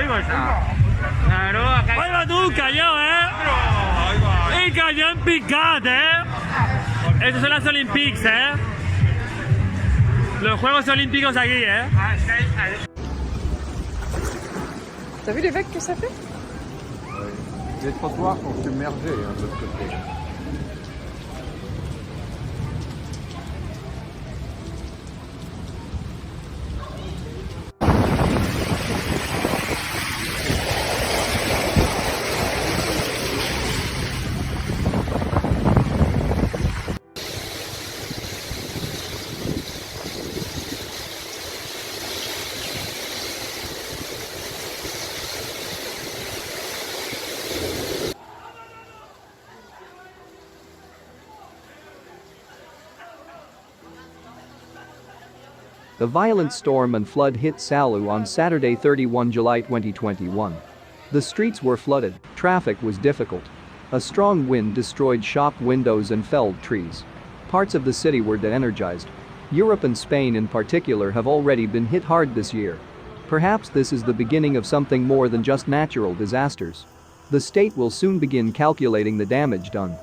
oigo esa. Claro, acá. Oiga tú, callado, ¡Y cayó en picante, Estos son las Olympics, Los Juegos Olímpicos aquí, T'as vu les vagues que ça fait? Les trottoirs sont submergés de l'autre côté. A violent storm and flood hit Salou on Saturday 31 July 2021. The streets were flooded, traffic was difficult. A strong wind destroyed shop windows and felled trees. Parts of the city were de-energized. Europe and Spain in particular have already been hit hard this year. Perhaps this is the beginning of something more than just natural disasters. The state will soon begin calculating the damage done.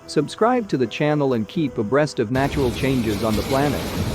Subscribe to the channel and keep abreast of natural changes on the planet.